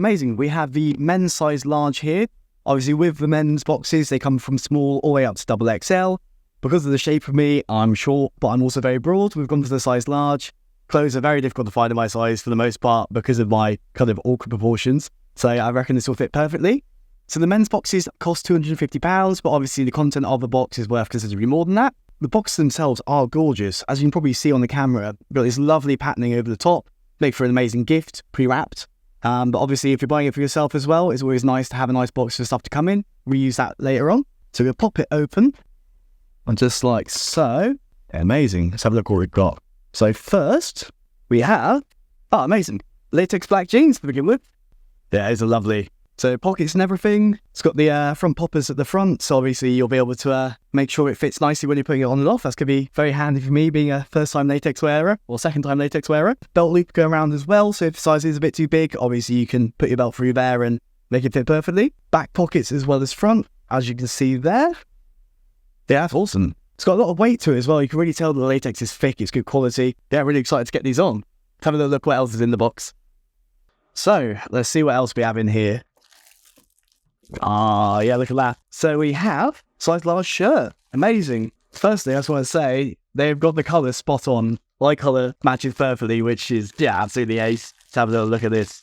Amazing. We have the men's size large here. Obviously, with the men's boxes, they come from small all the way up to double XL. Because of the shape of me, I'm short, but I'm also very broad. We've gone for the size large. Clothes are very difficult to find in my size for the most part because of my kind of awkward proportions. So I reckon this will fit perfectly. So the men's boxes cost £250, but obviously the content of the box is worth considerably more than that. The boxes themselves are gorgeous. As you can probably see on the camera, we've got this lovely patterning over the top, make for an amazing gift, pre-wrapped. But obviously if you're buying it for yourself as well, it's always nice to have a nice box for stuff to come in. Reuse that later on. So we'll pop it open. And just like so. Amazing. Let's have a look what we've got. So first, we have, amazing, latex black jeans to begin with. Yeah, it's a lovely. So pockets and everything. It's got the front poppers at the front, so obviously you'll be able to make sure it fits nicely when you're putting it on and off. That's going to be very handy for me, being a first-time latex wearer, or second-time latex wearer. Belt loop go around as well, so if the size is a bit too big, obviously you can put your belt through there and make it fit perfectly. Back pockets as well as front, as you can see there. Yeah, that's awesome. It's got a lot of weight to it as well. You can really tell the latex is thick, it's good quality. Yeah, really excited to get these on. Let's have a look what else is in the box. So, let's see what else we have in here. Yeah, look at that. So we have size large shirt. Amazing. Firstly, I just want to say, they've got the colour spot on. My colour matches perfectly, which is, yeah, absolutely ace. Let's have a little look at this.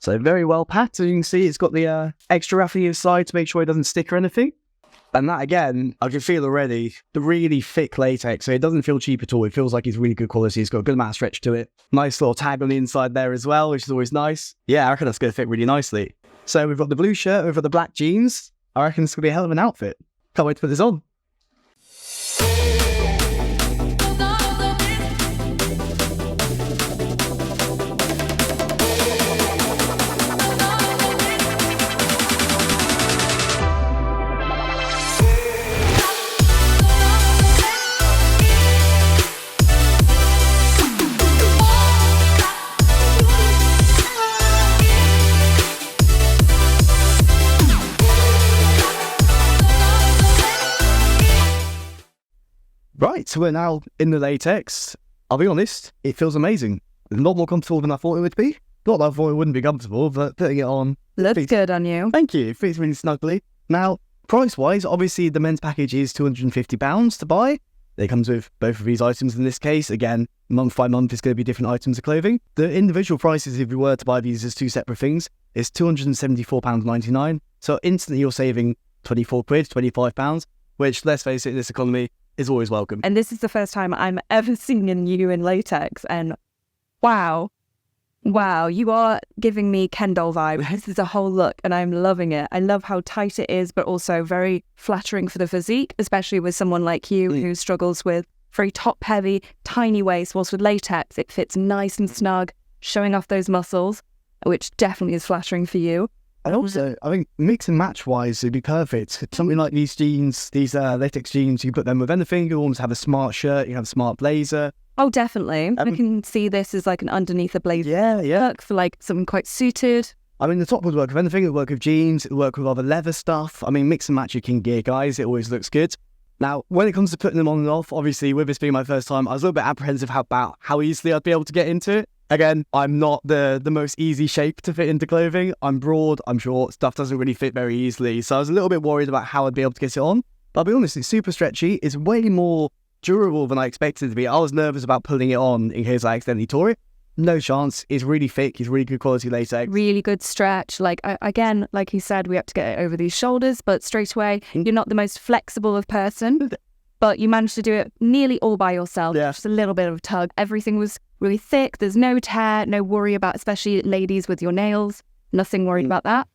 So very well packed. So you can see it's got the extra wrapping inside to make sure it doesn't stick or anything. And that, again, I can feel already, the really thick latex. So it doesn't feel cheap at all. It feels like it's really good quality. It's got a good amount of stretch to it. Nice little tag on the inside there as well, which is always nice. Yeah, I reckon that's going to fit really nicely. So we've got the blue shirt, we've got the black jeans. I reckon it's going to be a hell of an outfit. Can't wait to put this on. Right, so we're now in the latex. I'll be honest, it feels amazing. It's a lot more comfortable than I thought it would be. Not that I thought it wouldn't be comfortable, but putting it on... Looks good on you. Thank you. It fits really snugly. Now, price-wise, obviously the men's package is £250 to buy. It comes with both of these items in this case. Again, month by month is going to be different items of clothing. The individual prices, if you were to buy these as two separate things, is £274.99. So instantly you're saving 24 quid, £25, which, let's face it, in this economy, is always welcome. And this is the first time I'm ever seeing you in latex, and wow, you are giving me Ken doll vibe. This is a whole look, and I'm loving it. I love how tight it is, but also very flattering for the physique, especially with someone like you who struggles with very top-heavy, tiny waist, whilst with latex, it fits nice and snug, showing off those muscles, which definitely is flattering for you. And also, I think mix and match wise, it'd be perfect. Something like these jeans, these latex jeans, you put them with anything. You almost have a smart shirt, you have a smart blazer. Oh, definitely. I can see this as like an underneath a blazer. Yeah. Look for like something quite suited. I mean, the top would work with anything. It would work with jeans, it would work with other leather stuff. I mean, mix and match your king gear, guys. It always looks good. Now, when it comes to putting them on and off, obviously, with this being my first time, I was a little bit apprehensive about how easily I'd be able to get into it. Again, I'm not the most easy shape to fit into clothing. I'm broad, I'm short, stuff doesn't really fit very easily. So I was a little bit worried about how I'd be able to get it on. But I'll be honest, it's super stretchy. It's way more durable than I expected it to be. I was nervous about pulling it on in case I accidentally tore it. No chance. It's really thick. It's really good quality latex. Really good stretch. Like, again, like you said, we have to get it over these shoulders, but straight away, you're not the most flexible of person, but you managed to do it nearly all by yourself. Yeah. Just a little bit of a tug. Everything was really thick. There's no tear, no worry about, especially ladies with your nails. Nothing worried about that.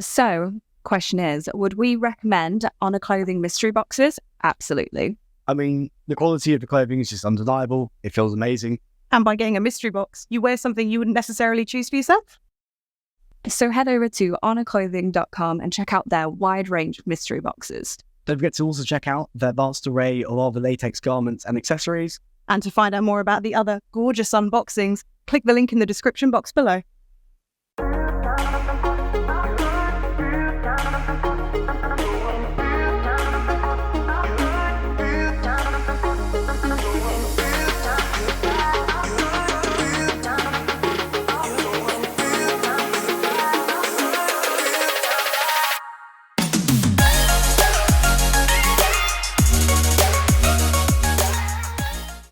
So, question is, would we recommend On A Clothing mystery boxes? Absolutely. I mean, the quality of the clothing is just undeniable. It feels amazing. And by getting a mystery box, you wear something you wouldn't necessarily choose for yourself. So head over to honaclothing.com and check out their wide range of mystery boxes. Don't forget to also check out their vast array of other latex garments and accessories. And to find out more about the other gorgeous unboxings, click the link in the description box below.